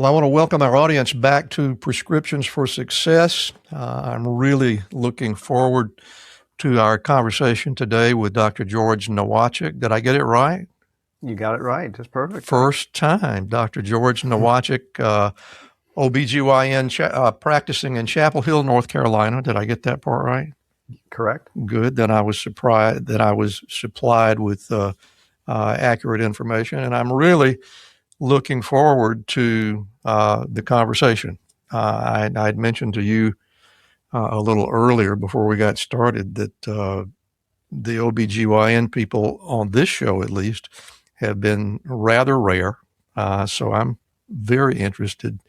Well, I want to welcome our audience back to Prescriptions for Success. I'm really looking forward to our conversation today with Dr. George Nowacek. Did I get it right? You got it right. That's perfect. First time, Dr. George Nowacek, OBGYN practicing in Chapel Hill, North Carolina. Did I get that part right? Correct. Good. Then I was surprised that I was supplied with accurate information, and I'm really looking forward to the conversation. I'd mentioned to you a little earlier before we got started that the OBGYN people on this show, at least, have been rather rare. So I'm very interested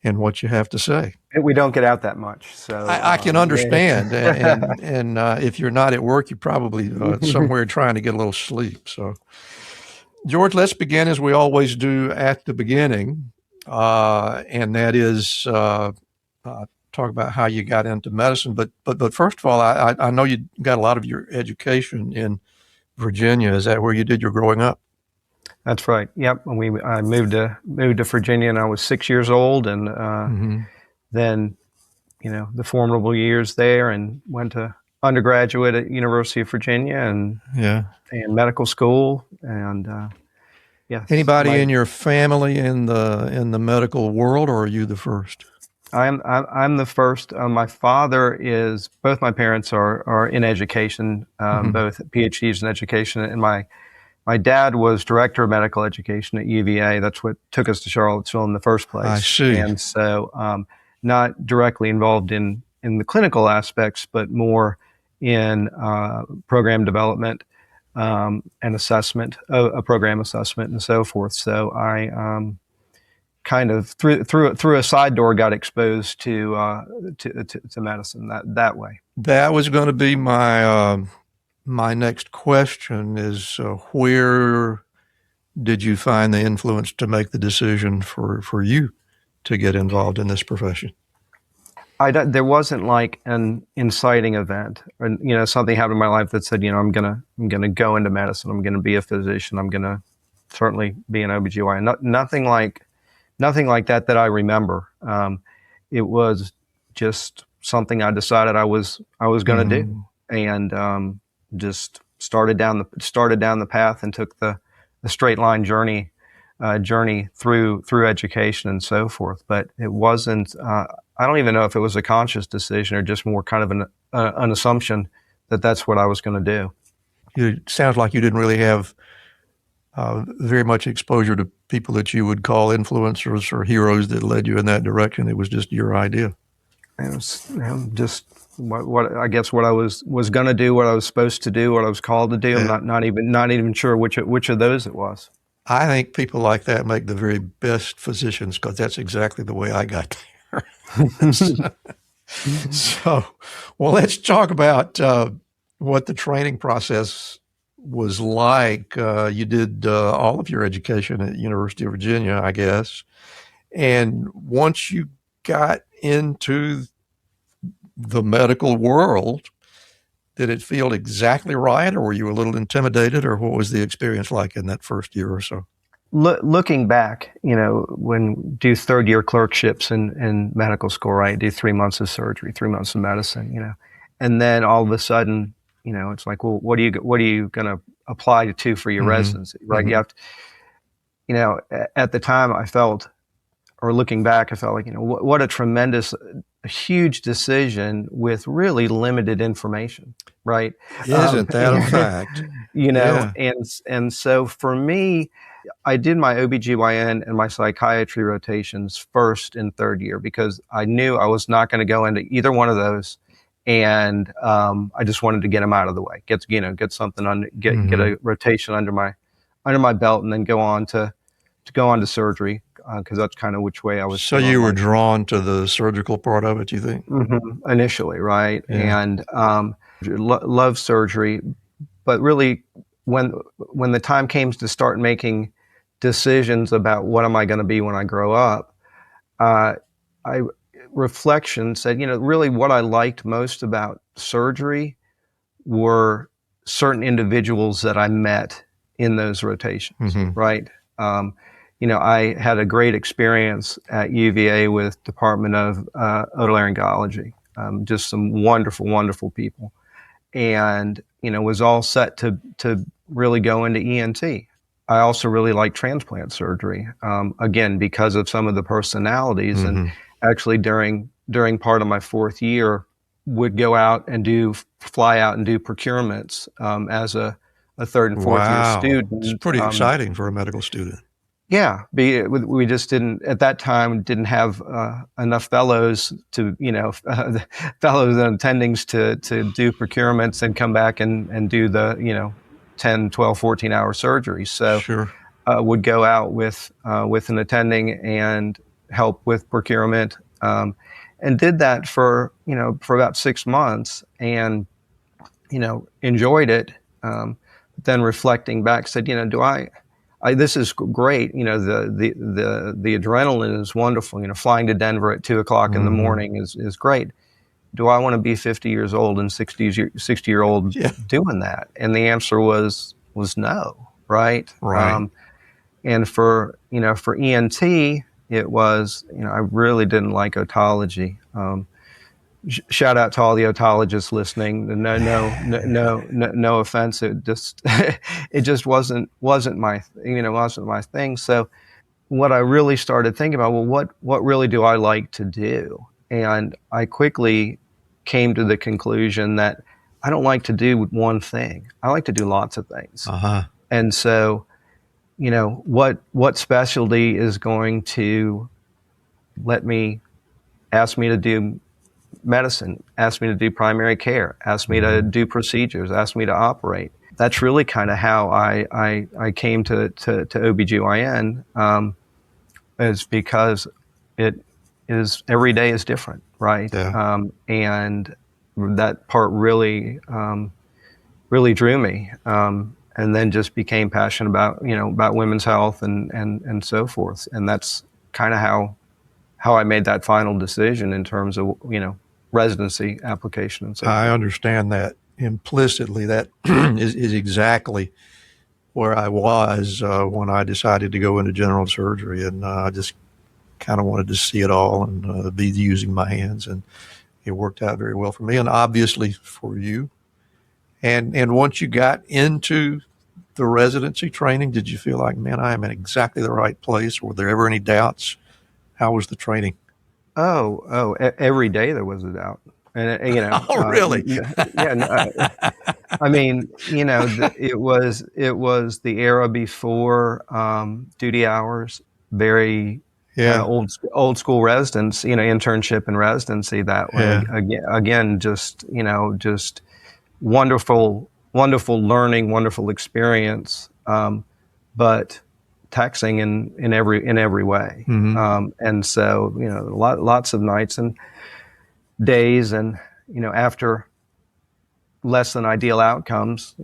in what you have to say. We don't get out that much, so I can understand. And if you're not at work, you're probably somewhere trying to get a little sleep. So, George, let's begin as we always do at the beginning, and that is talk about how you got into medicine. But first of all, I know you got a lot of your education in Virginia. Is that where you did your growing up? That's right. Yep. I moved to Virginia, and I was 6 years old, and then the formidable years there, and went to undergraduate at University of Virginia and medical school, and yes. Anybody in your family in the medical world, or are you the first? I'm the first. My father is. Both my parents are in education, both PhDs in education, and my dad was director of medical education at UVA. That's what took us to Charlottesville in the first place. I see. And so, not directly involved in the clinical aspects, but more in program development and assessment, a program assessment, and so forth. So I kind of through a side door got exposed to medicine that way. That was going to be my next question is where did you find the influence to make the decision for you to get involved in this profession? There wasn't like an inciting event, or something happened in my life that said, I'm gonna go into medicine. I'm gonna be a physician. I'm gonna certainly be an OBGYN. Nothing like that I remember. It was just something I decided I was gonna do, and just started down the path and took the straight line journey through education and so forth. But it wasn't. I don't even know if it was a conscious decision or just more kind of an assumption that that's what I was going to do. It sounds like you didn't really have very much exposure to people that you would call influencers or heroes that led you in that direction. It was just your idea. It was just what I guess what I was going to do, what I was supposed to do, what I was called to do. I'm not even sure which of those it was. I think people like that make the very best physicians, because that's exactly the way I got there. So, well, let's talk about what the training process was like. You did all of your education at University of Virginia, I guess. And once you got into the medical world, did it feel exactly right, or were you a little intimidated, or what was the experience like in that first year or so? Looking back, when do third year clerkships in medical school, right? Do 3 months of surgery, 3 months of medicine, and then all of a sudden, it's like, well, what are you going to apply to for your residency, right? You have to, at the time I felt, or looking back, I felt like, what a tremendous, huge decision with really limited information, right? Isn't that a fact? And so for me, I did my OBGYN and my psychiatry rotations first and third year because I knew I was not going to go into either one of those, and I just wanted to get them out of the way, get something on, get a rotation under my belt, and then go on to surgery, because that's kind of which way I was. So you were drawn to the surgical part of it, you think? Initially, right? Yeah. And love surgery, but really, when the time came to start making decisions about what am I going to be when I grow up, reflection said, really what I liked most about surgery were certain individuals that I met in those rotations, right? I had a great experience at UVA with Department of Otolaryngology, just some wonderful, wonderful people, and was all set to really go into ENT. I also really like transplant surgery, again because of some of the personalities, and actually during part of my fourth year would go out and fly out and do procurements as a third and fourth year Wow. student. It's pretty exciting for a medical student. Yeah, we just didn't at that time didn't have enough fellows to fellows and attendings to do procurements and come back and do the 10, 12, 14-hour surgeries. So Sure. would go out with an attending and help with procurement, and did that for about 6 months, and enjoyed it. But then reflecting back, said, this is great. The adrenaline is wonderful. Flying to Denver at 2:00 in the morning is great. Do I want to be 50 years old and 60-year-old doing that? And the answer was no, right? Right. And for ENT, it was, I really didn't like otology. Shout out to all the otologists listening. No offense. It just wasn't my thing. So what I really started thinking about, well, what really do I like to do? And I quickly came to the conclusion that I don't like to do one thing. I like to do lots of things. And so, what specialty is going to ask me to do medicine, ask me to do primary care, ask me to do procedures, ask me to operate. That's really kind of how I came to OBGYN, is because it is, every day is different, right? Yeah. And that part really drew me, and then just became passionate about women's health and so forth. And that's kind of how I made that final decision in terms of residency application and so forth. I understand that implicitly. That is exactly where I was when I decided to go into general surgery, and I just kind of wanted to see it all and be using my hands, and it worked out very well for me, and obviously for you. And once you got into the residency training, did you feel like, man, I am in exactly the right place? Were there ever any doubts? How was the training? Every day there was a doubt. And Oh, really? Yeah. No, I mean, it was the era before duty hours, very old school residence, internship and residency that way. Again, just wonderful learning, wonderful experience, but taxing in every way. And so, lots of nights and days, and, after less than ideal outcomes,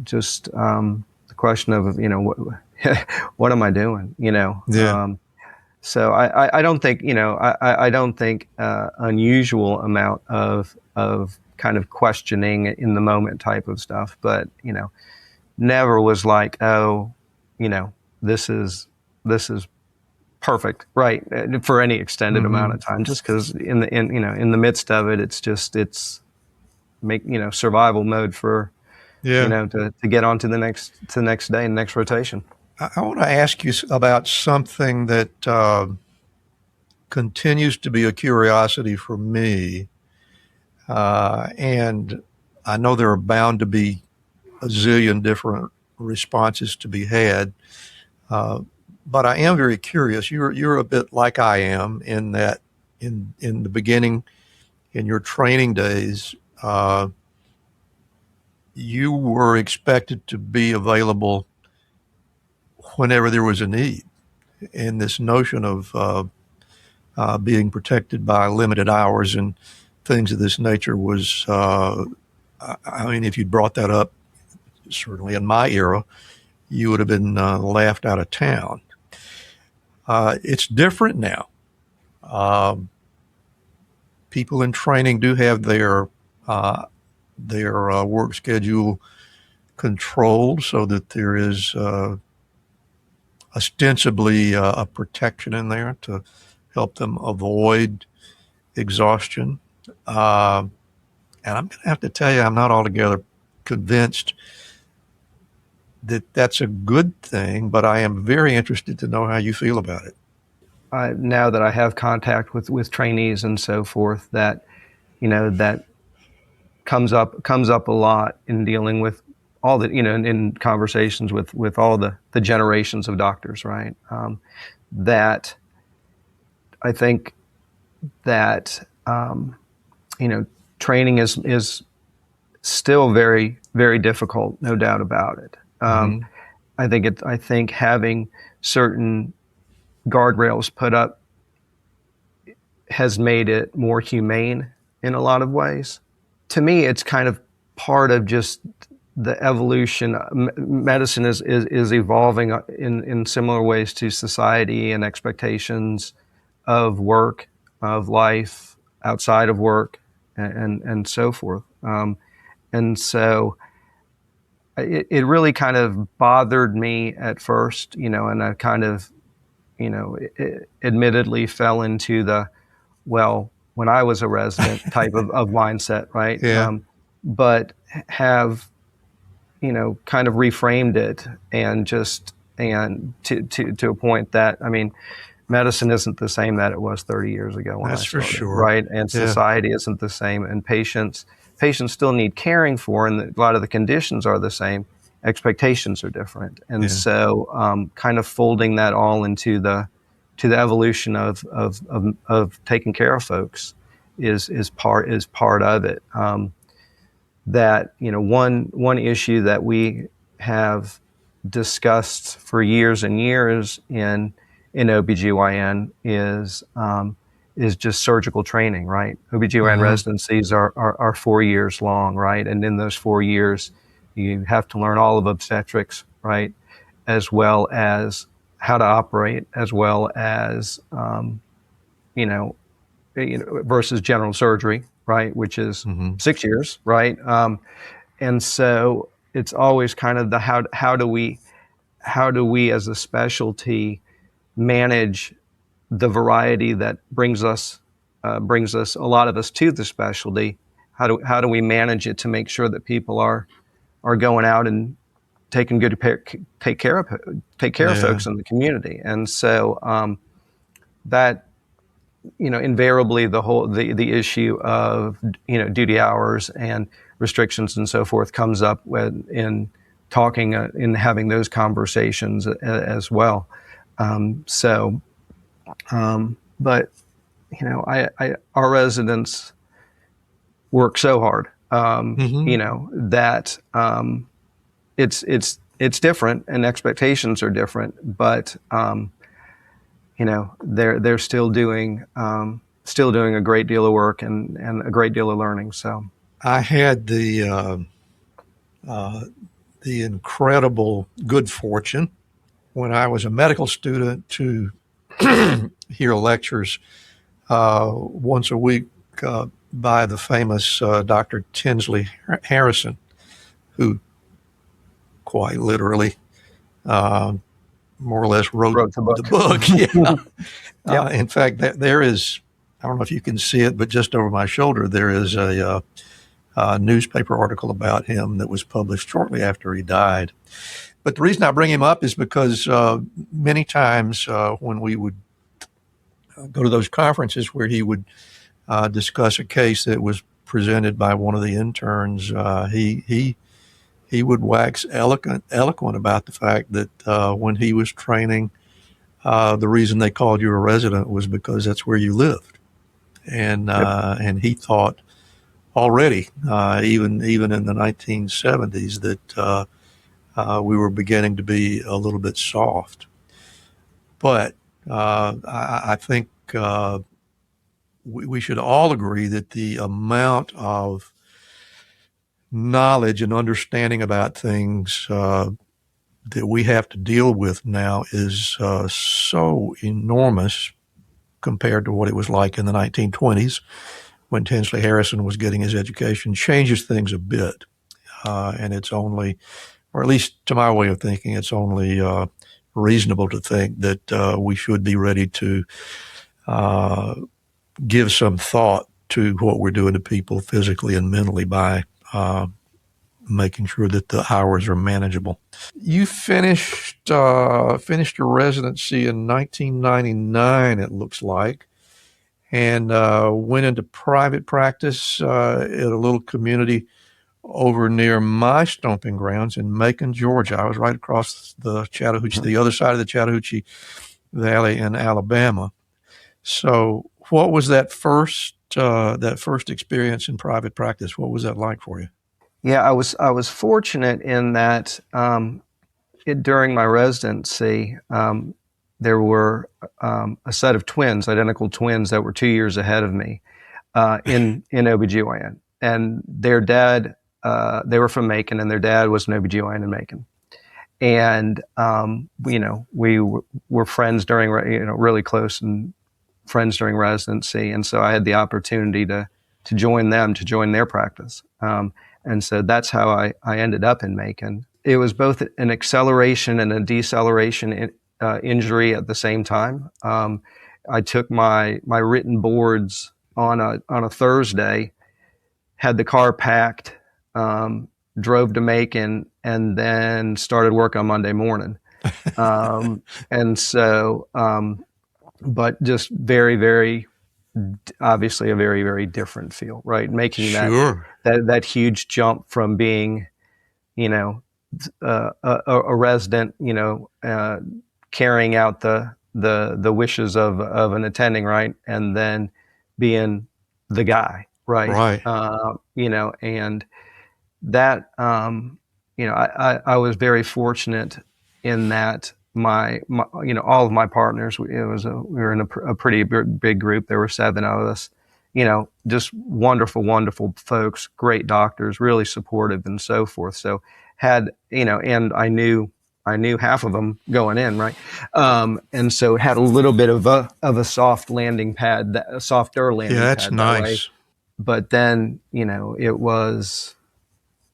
just the question of, what am I doing? So I don't think, I don't think unusual amount of kind of questioning in the moment type of stuff, but, never was like, oh, this is perfect, right, for any extended amount of time. Just because in the midst of it, it's survival mode for to get on to the next day and next rotation. I want to ask you about something that continues to be a curiosity for me, and I know there are bound to be a zillion different responses to be had. But I am very curious. You're a bit like I am in that in the beginning, in your training days, you were expected to be available whenever there was a need. And this notion of being protected by limited hours and things of this nature was, I mean, if you'd brought that up, certainly in my era, you would have been laughed out of town. It's different now. People in training do have their work schedule controlled so that there is ostensibly a protection in there to help them avoid exhaustion. And I'm going to have to tell you, I'm not altogether convinced that that's a good thing, but I am very interested to know how you feel about it. Now that I have contact with trainees and so forth, that that comes up a lot in dealing with all the in conversations with all the generations of doctors, right? That I think that training is still very, very difficult, no doubt about it. Mm-hmm. I think having certain guardrails put up has made it more humane in a lot of ways. To me, it's kind of part of just the evolution. Medicine is evolving in similar ways to society and expectations of work, of life, outside of work, and so forth. And so it really kind of bothered me at first, and I kind of, admittedly fell into the, well, when I was a resident type of mindset, right? Yeah. But have, kind of reframed it and to a point that, I mean, medicine isn't the same that it was 30 years ago when That's I for started, sure. right? And Yeah. society isn't the same, and patients still need caring for, and a lot of the conditions are the same. Expectations are different, and Yeah. so kind of folding that all into the evolution of taking care of folks is part of it. That one issue that we have discussed for years and years in OBGYN is just surgical training, right? OBGYN Mm-hmm. residencies are 4 years long, right? And in those 4 years, you have to learn all of obstetrics, right? As well as how to operate, as well as, versus general surgery, right? Which is Mm-hmm. 6 years, right? And so it's always kind of the how do we as a specialty manage the variety that brings us a lot of us to the specialty. How do we manage it to make sure that people are going out and taking good take care of Yeah. folks in the community? And so that invariably the issue of duty hours and restrictions and so forth comes up when in talking in having those conversations as well. But our residents work so hard, Mm-hmm. that it's different and expectations are different, but they're still doing a great deal of work and a great deal of learning. So I had the incredible good fortune when I was a medical student to hear lectures once a week by the famous Dr. Tinsley Harrison, who quite literally more or less wrote wrote the book. the book. Yeah. Yep. In fact, there is, I don't know if you can see it, but just over my shoulder, there is a newspaper article about him that was published shortly after he died. But the reason I bring him up is because many times when we would go to those conferences where he would discuss a case that was presented by one of the interns, he would wax eloquent about the fact that when he was training, the reason they called you a resident was because that's where you lived, and and he thought already, even in the 1970s, that we were beginning to be a little bit soft. But I think we should all agree that the amount of knowledge and understanding about things that we have to deal with now is so enormous compared to what it was like in the 1920s when Tinsley Harrison was getting his education. Changes things a bit. And it's only, or at least to my way of thinking, it's only reasonable to think that we should be ready to give some thought to what we're doing to people physically and mentally by making sure that the hours are manageable. You finished your residency in 1999, it looks like, and went into private practice at a little community over near my stomping grounds in Macon, Georgia. I was right across the Chattahoochee, the other side of the Chattahoochee Valley in Alabama. So, what was that first experience in private practice? What was that like for you? Yeah, I was fortunate in that during my residency, there were a set of twins, identical twins, that were 2 years ahead of me in OBGYN. And their dad, they were from Macon, and their dad was an OBGYN in Macon. And, we were friends during, really close and friends during residency. And so I had the opportunity to join them, to join their practice. And so that's how I ended up in Macon. It was both an acceleration and a deceleration injury at the same time. I took my written boards on a Thursday, had the car packed, drove to Macon, and then started work on Monday morning. And so, but just very, very, obviously a very, very different feel, right? Making Sure. that huge jump from being, a resident, carrying out the wishes of an attending, right? And then being the guy, right? Right. And that, I was very fortunate in that my all of my partners, we were in a pretty big group. There were 7 of us, just wonderful folks, great doctors, really supportive and so forth. So and I knew half of them going in, right? And so had a little bit of a soft landing pad, a softer landing pad. Yeah, that's nice. But then, it was,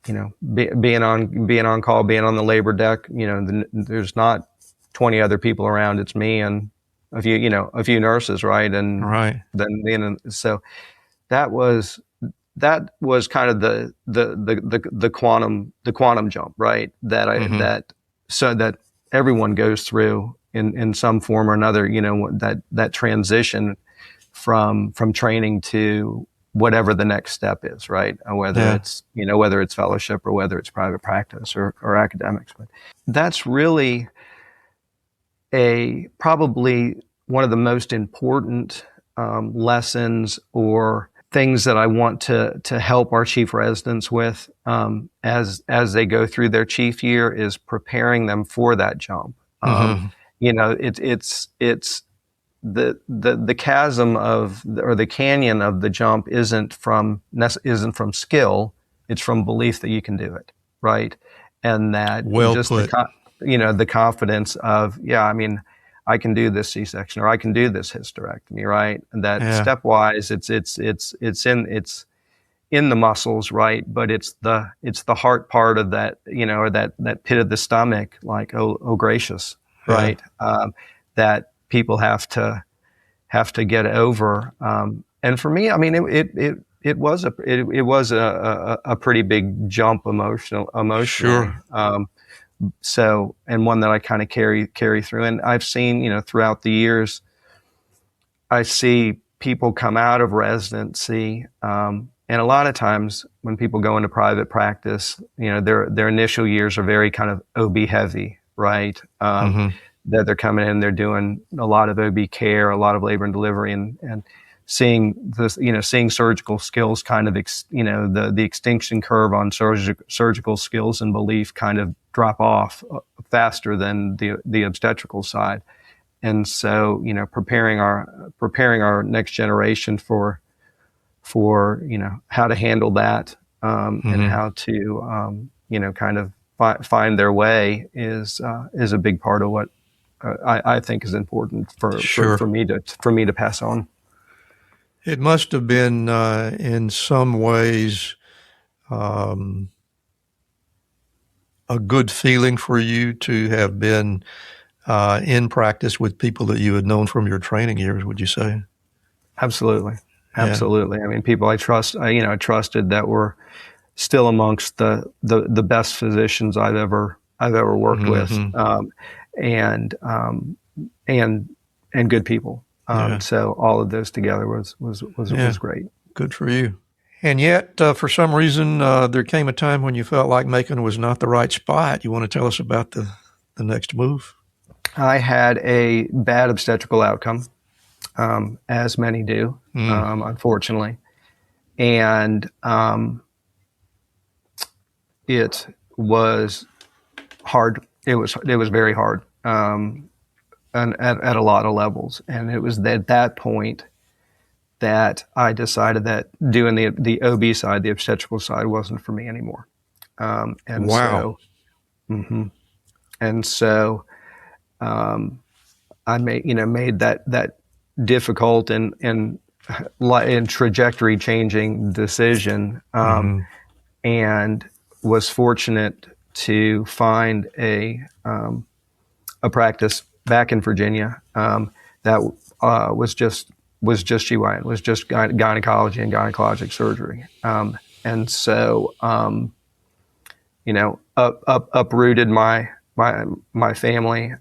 being on call, being on the labor deck, there's not 20 other people around. It's me and a few nurses, right? And right. then, so that was kind of the quantum jump, right? That everyone goes through in some form or another, that transition from training to whatever the next step is, right? Whether it's fellowship or whether it's private practice or academics. But that's really probably one of the most important lessons or things that I want to help our chief residents with as they go through their chief year is preparing them for that jump. It's the chasm or the canyon of the jump isn't from skill, it's from belief that you can do it, right? And that the confidence of, I can do this C-section or I can do this hysterectomy, right? And that stepwise, it's in the muscles, right? But it's the heart part of that, or that pit of the stomach, like, oh gracious, right? That people have to get over. And for me, it was a pretty big jump emotionally. Sure. So, and one that I kind of carry through. And I've seen, throughout the years, I see people come out of residency, and a lot of times when people go into private practice, their initial years are very kind of OB heavy, right? That they're coming in, they're doing a lot of OB care, a lot of labor and delivery, and seeing this, seeing surgical skills kind of, the extinction curve on surgical skills and belief kind of drop off faster than the obstetrical side. And so, preparing our next generation for how to handle that, and how to, kind of find their way is a big part of what I think is important for me to pass on. It must have been in some ways a good feeling for you to have been in practice with people that you had known from your training years, would you say? Absolutely. Yeah. Absolutely. I mean, people I trusted that were still amongst the best physicians I've ever worked with, Mm-hmm. and and good people. Yeah. So all of those together was Yeah. great. Good for you. And yet, for some reason, there came a time when you felt like Macon was not the right spot. You want to tell us about the next move? I had a bad obstetrical outcome, as many do, unfortunately, and it was hard. It was very hard, and at a lot of levels. And it was at that point that I decided that doing the OB side, the obstetrical side, wasn't for me anymore. And Wow. so, and so, I made that difficult and trajectory changing decision, Mm-hmm. and was fortunate to find a practice back in Virginia, that was just GYN, was just gynecology and gynecologic surgery, and so uprooted my family,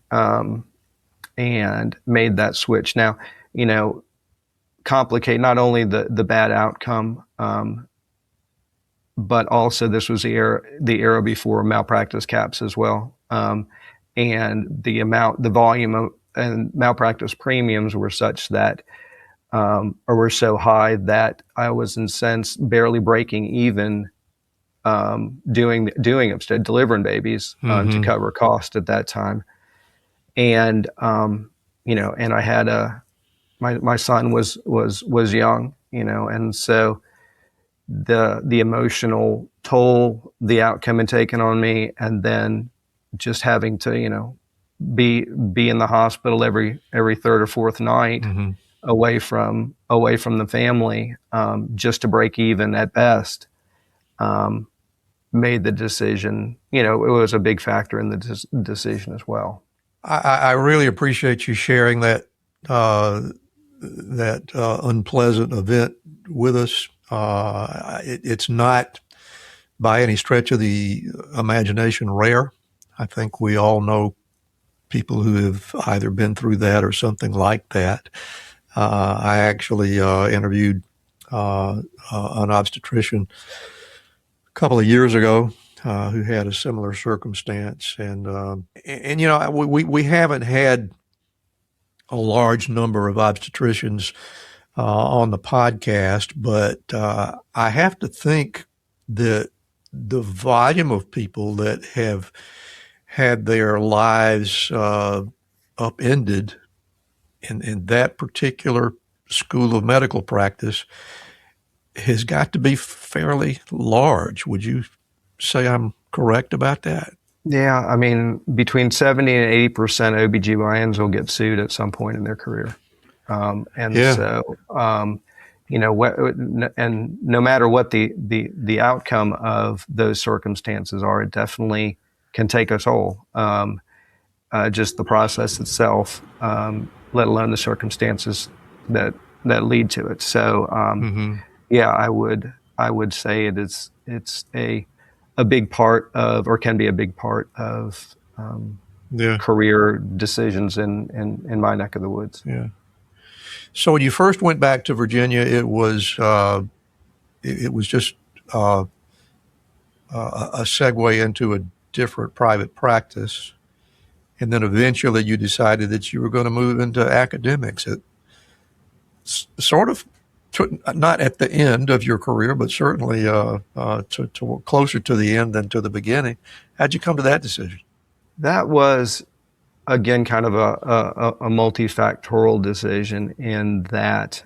and made that switch. Now, complicate not only the bad outcome, but also this was the era before malpractice caps as well, and the volume of and malpractice premiums were such that, or were so high that I was in sense barely breaking even, delivering babies, to cover cost at that time. And and I had my son was young, and so the emotional toll the outcome had taken on me, and then just having to be in the hospital every third or fourth night, away from the family, just to break even at best, made the decision. It was a big factor in the decision as well. I really appreciate you sharing that unpleasant event with us. It's not by any stretch of the imagination rare. I think we all know people who have either been through that or something like that. I actually interviewed an obstetrician a couple of years ago who had a similar circumstance, and we haven't had a large number of obstetricians on the podcast, but I have to think that the volume of people that have had their lives upended in that particular school of medical practice has got to be fairly large. Would you say I'm correct about that? Yeah, I mean, between 70 and 80% OBGYNs will get sued at some point in their career. So, and no matter what the outcome of those circumstances are, it definitely can take a toll. Just the process itself, let alone the circumstances that lead to it. So, yeah, I would say it's a big part of, or can be a big part of, career decisions in my neck of the woods. Yeah. So when you first went back to Virginia, it was just a segue into a different private practice, and then eventually you decided that you were going to move into academics. It sort of not at the end of your career, but certainly to closer to the end than to the beginning. How'd you come to that decision? That was, again, kind of a multifactorial decision, in that,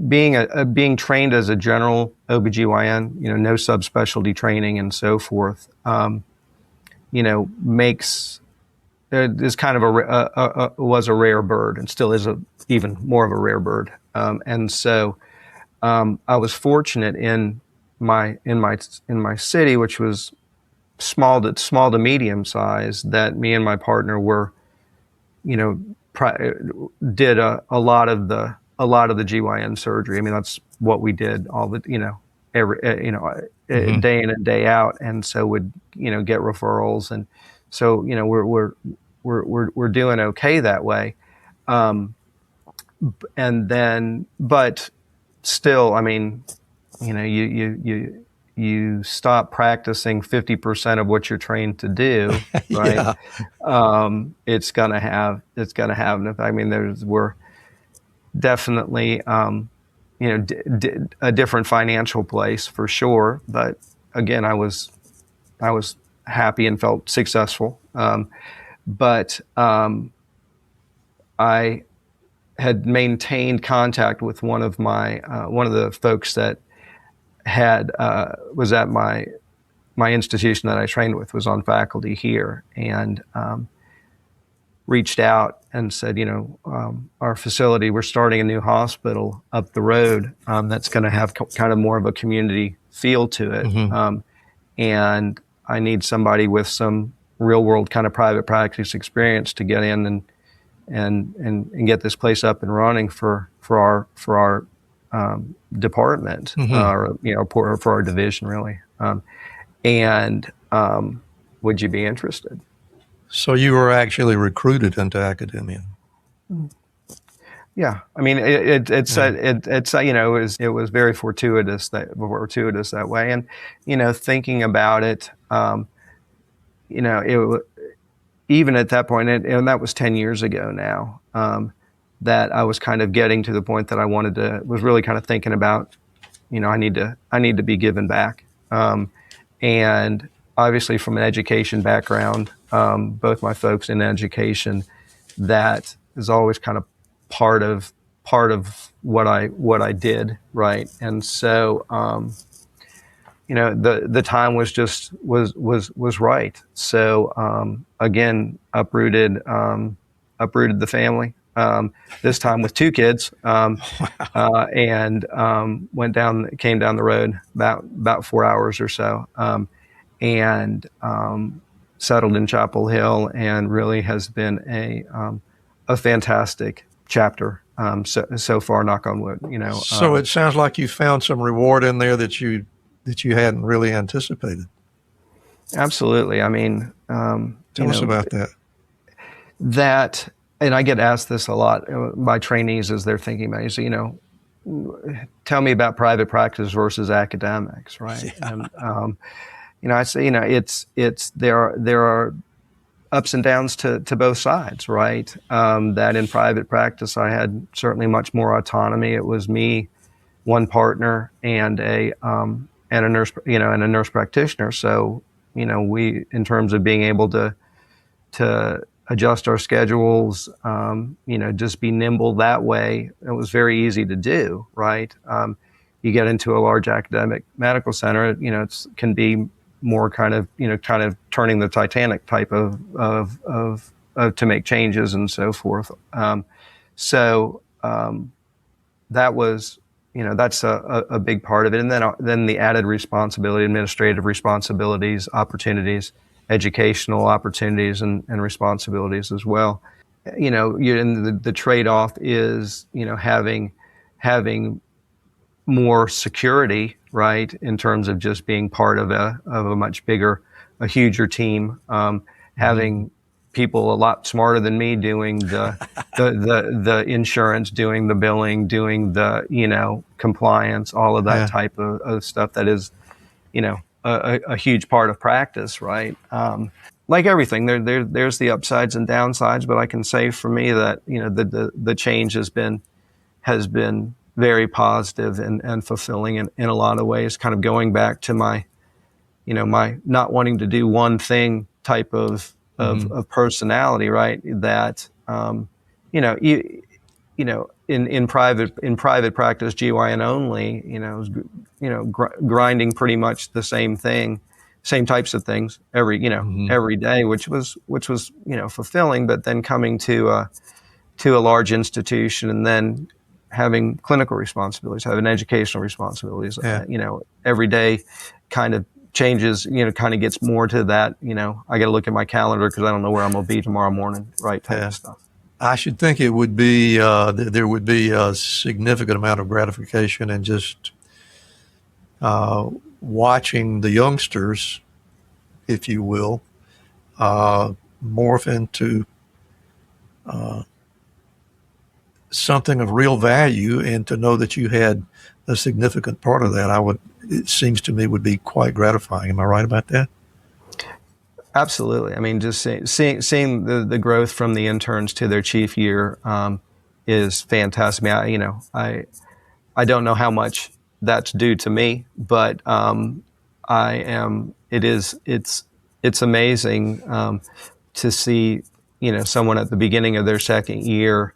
being trained as a general OBGYN, no subspecialty training and so forth, makes is kind of was a rare bird, and still is even more of a rare bird. And so I was fortunate in my city, which was small to medium size, that me and my partner were, did a lot of the GYN surgery. I mean, that's what we did all the, every, day in and day out. And so would, get referrals. And so, we're doing okay that way. And then, but still, I mean, you stop practicing 50% of what you're trained to do, right? Yeah. It's gonna have an effect. I mean, we're definitely, a different financial place for sure. But again, I was happy and felt successful. But I had maintained contact with one of the folks that was at my institution that I trained with, was on faculty here, and reached out and said, our facility, we're starting a new hospital up the road that's going to have kind of more of a community feel to it. Mm-hmm. And I need somebody with some real world kind of private practice experience to get in and get this place up and running for our department, or for our division, really. Would you be interested? So you were actually recruited into academia. Yeah, I mean, it was very fortuitous that way, and thinking about it, even at that point, and that was 10 years ago now, that I was kind of getting to the point that was really kind of thinking about, I need to be given back, and obviously from an education background, both my folks in education, that is always kind of part of what I did, right? And so, the time was right. So, again, uprooted the family, this time with 2 kids, and came down the road about 4 hours or so, and settled in Chapel Hill, and really has been a fantastic chapter so far, knock on wood. So it sounds like you found some reward in there that you hadn't really anticipated. Absolutely. I mean, tell us about that. That, and I get asked this a lot by trainees as they're thinking about it. So, tell me about private practice versus academics, right? Yeah. And, I say, there are ups and downs to both sides, right? That in private practice, I had certainly much more autonomy. It was me, one partner, and a nurse, and a nurse practitioner. So, we, in terms of being able to adjust our schedules, just be nimble that way, it was very easy to do, right? You get into a large academic medical center, it can be more kind of turning the Titanic type of to make changes and so forth. That was, that's a big part of it. And then the added responsibility, administrative responsibilities, opportunities, educational opportunities and responsibilities as well. The trade-off is, having more security, right, in terms of just being part of a much bigger, a huger team, having people a lot smarter than me doing the insurance, doing the billing, doing the compliance, all of that type of stuff that is, a huge part of practice, right? Like everything, there's the upsides and downsides, but I can say for me that the change has been very positive and fulfilling in a lot of ways. Kind of going back to my not wanting to do one thing type of personality, right? That in private practice, GYN-only, grinding pretty much the same thing, same types of things every day, which was fulfilling. But then coming to a large institution and then having clinical responsibilities, having educational responsibilities, every day, kind of changes, kind of gets more to that, I got to look at my calendar because I don't know where I'm going to be tomorrow morning, right? Type of stuff. I should think it would be, there would be a significant amount of gratification in just watching the youngsters, if you will, morph into something of real value, and to know that you had a significant part of that, it seems to me, would be quite gratifying. Am I right about that? Absolutely. I mean, just seeing the growth from the interns to their chief year is fantastic. I mean, I don't know how much that's due to me, but it's amazing to see, someone at the beginning of their second year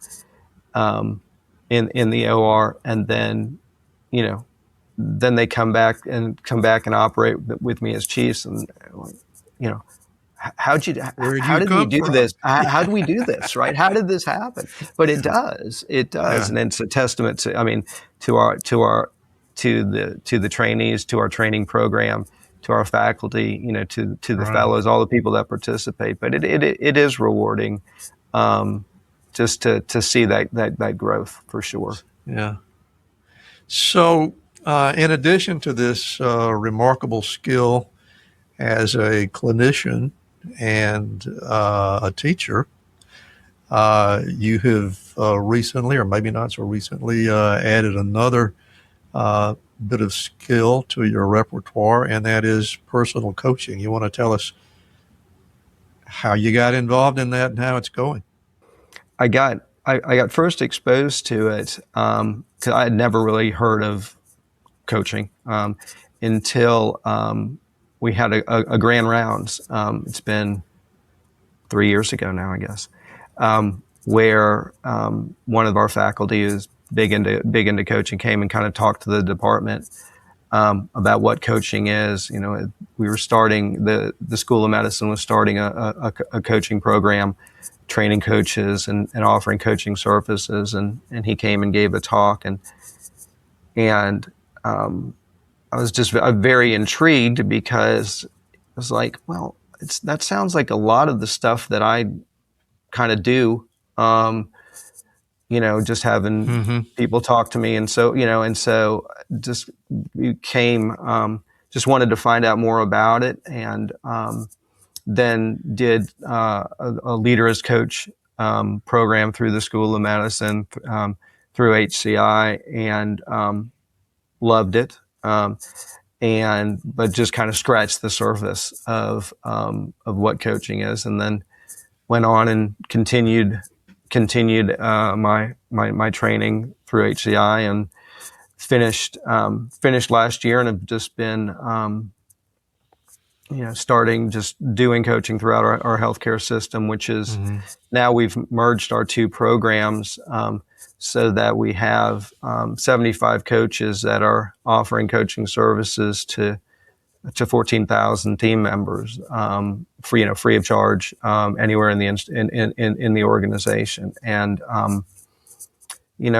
in the OR, and then, then they come back and operate with me as chiefs, and how did we do this? How do we do this? Right? How did this happen? But it does, yeah. And it's a testament to, to the trainees, to our training program, to our faculty, to the fellows, all the people that participate. But it is rewarding, just to see that growth, for sure. Yeah. So, in addition to this remarkable skill as a clinician and a teacher, you have recently, or maybe not so recently, added another bit of skill to your repertoire, and that is personal coaching. You want to tell us how you got involved in that and how it's going? I got first exposed to it because I had never really heard of coaching until we had a grand rounds. It's been 3 years ago now, I guess, where one of our faculty who's big into coaching came and kind of talked to the department about what coaching is. We were starting, the School of Medicine was starting a coaching program, training coaches and offering coaching services, and he came and gave a talk, and I was just very intrigued, because I was like, well, that sounds like a lot of the stuff that I kind of do, just having people talk to me. And so, just became, just wanted to find out more about it. And, then did, a leader as coach, program through the School of Medicine, through HCI, and, loved it. But just kind of scratched the surface of what coaching is, and then went on and continued my training through HCI, and finished last year, and have just been starting just doing coaching throughout our healthcare system, which is now we've merged our two programs, so that we have 75 coaches that are offering coaching services to 14,000 team members, free of charge, anywhere in the organization. And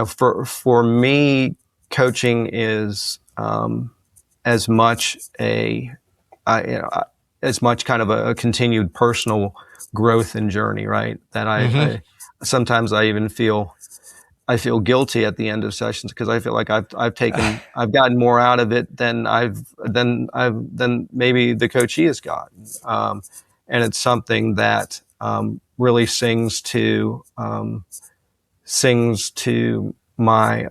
for me, coaching is as much kind of a continued personal growth and journey, right? That I sometimes I even feel guilty at the end of sessions, because I feel like I've gotten more out of it than maybe the coachee has gotten. And it's something that really sings to my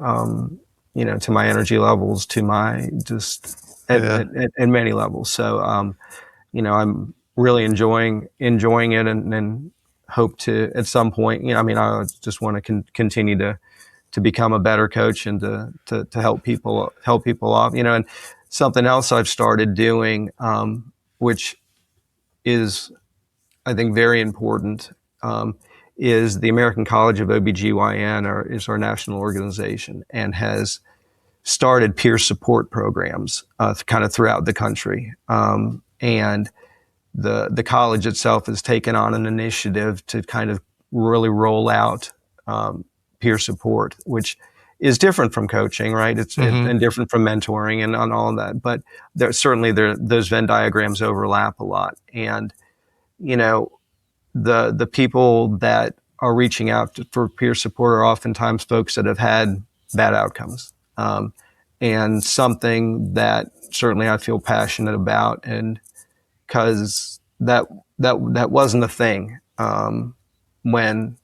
to my energy levels, to my at many levels. So I'm really enjoying it, and hope to, at some point, I just want to continue to become a better coach, and to help people off, and something else I've started doing, which is, I think, very important, is the American College of OBGYN is our national organization, and has started peer support programs, kind of throughout the country. And the college itself has taken on an initiative to kind of really roll out peer support, which is different from coaching, right? And different from mentoring and on all of that. But those Venn diagrams overlap a lot. And, the people that are reaching out for peer support are oftentimes folks that have had bad outcomes. And something that certainly I feel passionate about, and because that wasn't a thing when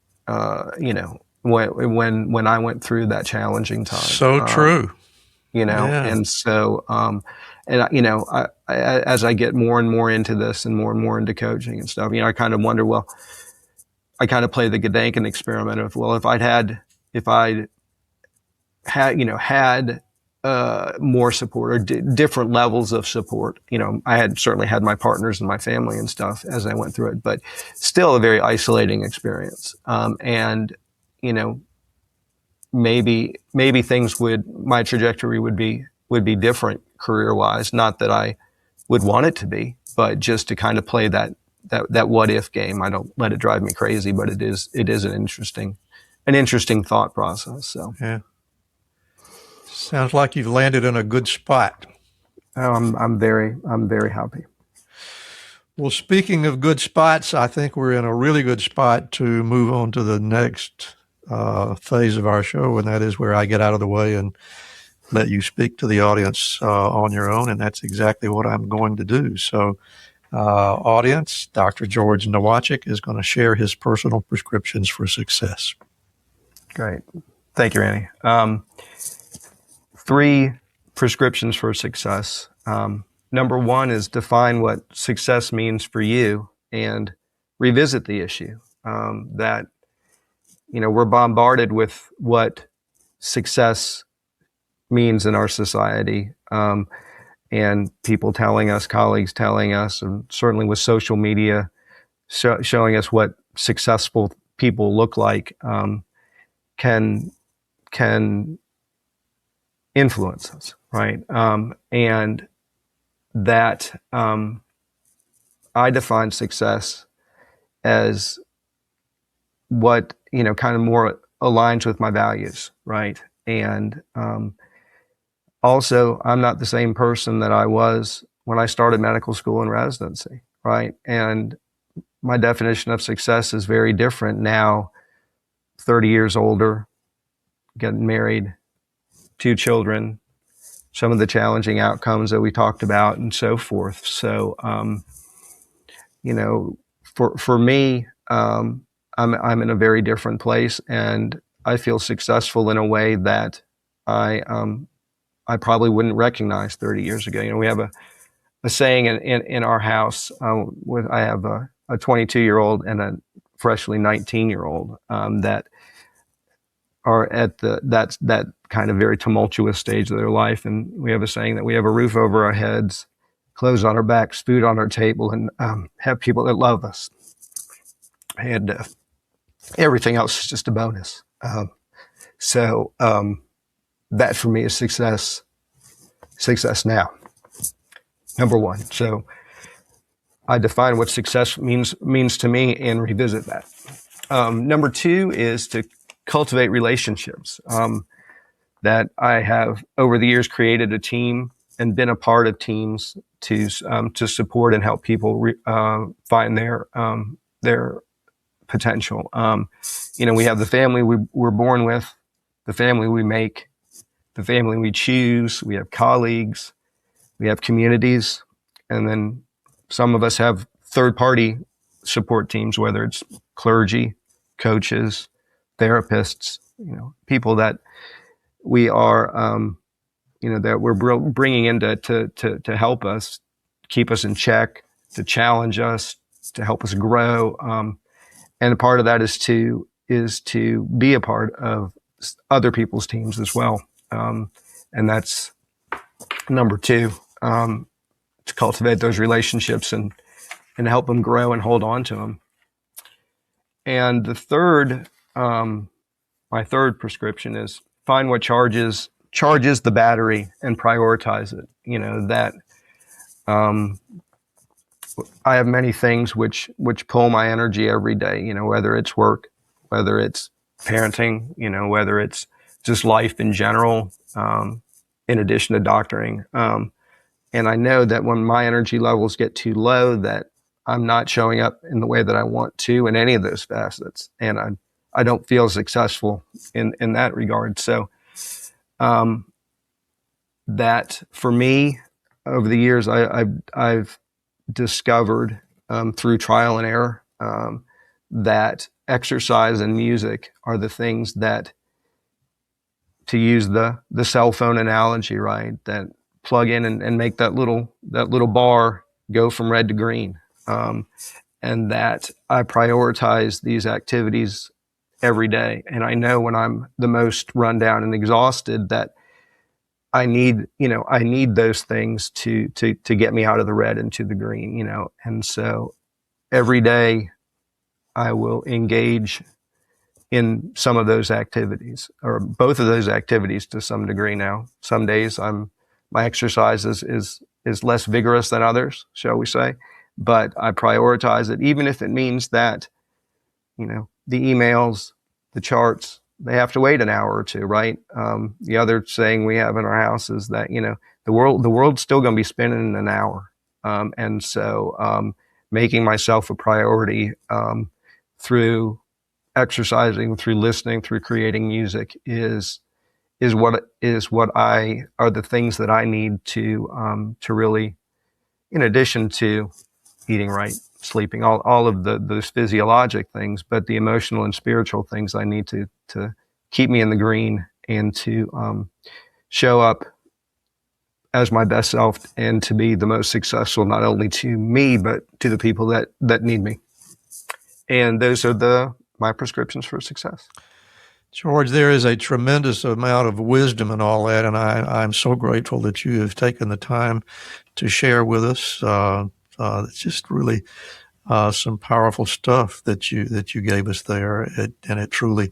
when I went through that challenging time. So true. Yeah. And so I, as I get more and more into this and more into coaching and stuff, I kind of wonder, well, I kind of play the Gedanken experiment of, well, if I'd had more support or different levels of support. I had certainly had my partners and my family and stuff as I went through it, but still a very isolating experience. And maybe my trajectory would be different career wise. Not that I would want it to be, but just to kind of play that what if game. I don't let it drive me crazy, but it is an interesting thought process. So yeah. Sounds like you've landed in a good spot. Oh, I'm very happy. Well, speaking of good spots, I think we're in a really good spot to move on to the next phase of our show, and that is where I get out of the way and let you speak to the audience on your own, and that's exactly what I'm going to do. So, audience, Dr. George Nowacek is going to share his personal prescriptions for success. Great. Thank you, Randy. 3 prescriptions for success. Number 1 is define what success means for you and revisit the issue. That, we're bombarded with what success means in our society. And people telling us, colleagues telling us, and certainly with social media showing us what successful people look like, can influence us, right? And that I define success as what, kind of more aligns with my values, right? And also, I'm not the same person that I was when I started medical school and residency, right? And my definition of success is very different now, 30 years older, getting married, 2 children, some of the challenging outcomes that we talked about, and so forth. So, for me, I'm in a very different place, and I feel successful in a way that I probably wouldn't recognize 30 years ago. We have a saying in our house. I have a 22-year-old and a freshly 19-year-old that are at that kind of very tumultuous stage of their life. And we have a saying that we have a roof over our heads, clothes on our backs, food on our table, and have people that love us. And everything else is just a bonus. So that for me is success now. Number 1. So I define what success means to me and revisit that. Number 2 is to cultivate relationships. That I have over the years created a team and been a part of teams to support and help people find their potential. We have the family we're born with, the family we make, the family we choose. We have colleagues, we have communities, and then some of us have third-party support teams, whether it's clergy, coaches, therapists, people that we are, that we're bringing in to help us, keep us in check, to challenge us, to help us grow. And a part of that is to be a part of other people's teams as well. And that's number 2, to cultivate those relationships and help them grow and hold on to them. And the third, my third prescription is find what charges the battery and prioritize it. That I have many things which pull my energy every day, whether it's work, whether it's parenting, whether it's just life in general, in addition to doctoring. And I know that when my energy levels get too low, that I'm not showing up in the way that I want to in any of those facets. And I don't feel successful in that regard. So, that for me, over the years, I've discovered, through trial and error, that exercise and music are the things that, to use the cell phone analogy, right, that plug in and make that little bar go from red to green. And that I prioritize these activities every day. And I know when I'm the most run down and exhausted that I need those things to get me out of the red into the green, And so every day I will engage in some of those activities, or both of those activities to some degree now. Some days my exercise is less vigorous than others, shall we say, but I prioritize it, even if it means that, the emails, the charts, they have to wait an hour or two, right? The other saying we have in our house is that, the world's still going to be spinning in an hour. And so, making myself a priority, through exercising, through listening, through creating music is what are the things that I need to really, in addition to eating right, sleeping, all of those physiologic things, but the emotional and spiritual things I need to keep me in the green and to show up as my best self and to be the most successful, not only to me, but to the people that need me. And those are my prescriptions for success. George, there is a tremendous amount of wisdom in all that, and I'm so grateful that you have taken the time to share with us. It's just really some powerful stuff that you gave us there, and it truly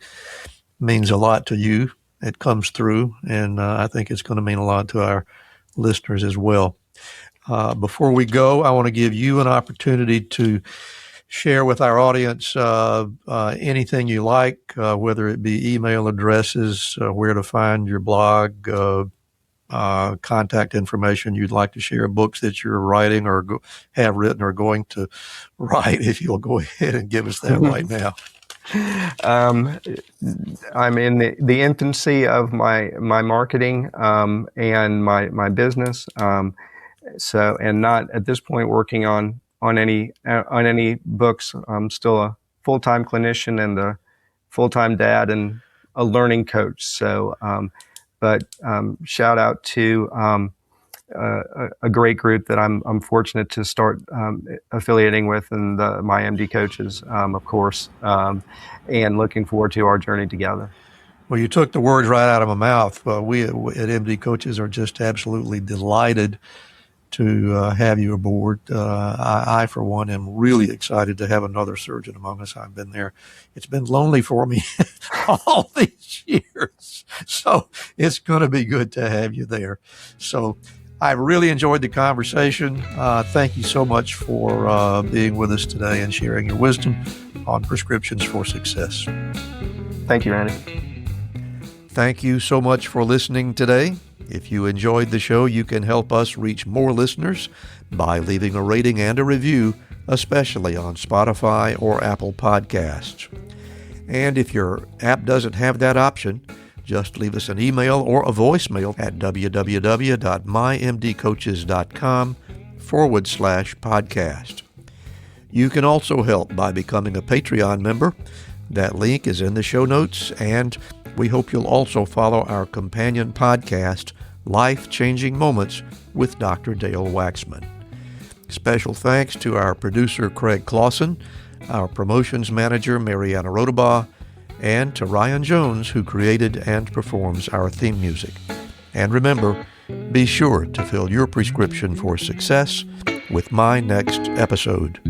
means a lot to you. It comes through, and I think it's going to mean a lot to our listeners as well. Before we go, I want to give you an opportunity to share with our audience anything you like, whether it be email addresses, where to find your blog, contact information you'd like to share, books that you're writing or have written or going to write, if you'll go ahead and give us that right now. I'm in the infancy of my marketing and my business. So, and not at this point working on any books. I'm still a full-time clinician and a full-time dad and a learning coach. So, but shout out to a great group that I'm fortunate to start affiliating with, and my MD coaches, of course, and looking forward to our journey together. Well, you took the words right out of my mouth. We at MD Coaches are just absolutely delighted to have you aboard. I, for one, am really excited to have another surgeon among us. I've been there. It's been lonely for me all these years. So it's going to be good to have you there. So I really enjoyed the conversation. Thank you so much for being with us today and sharing your wisdom on prescriptions for success. Thank you, Randy. Thank you so much for listening today. If you enjoyed the show, you can help us reach more listeners by leaving a rating and a review, especially on Spotify or Apple Podcasts. And if your app doesn't have that option, just leave us an email or a voicemail at www.mymdcoaches.com/podcast. You can also help by becoming a Patreon member. That link is in the show notes, and we hope you'll also follow our companion podcast, Life-Changing Moments with Dr. Dale Waxman. Special thanks to our producer, Craig Clausen, our promotions manager, Mariana Rodabaugh, and to Ryan Jones, who created and performs our theme music. And remember, be sure to fill your prescription for success with my next episode.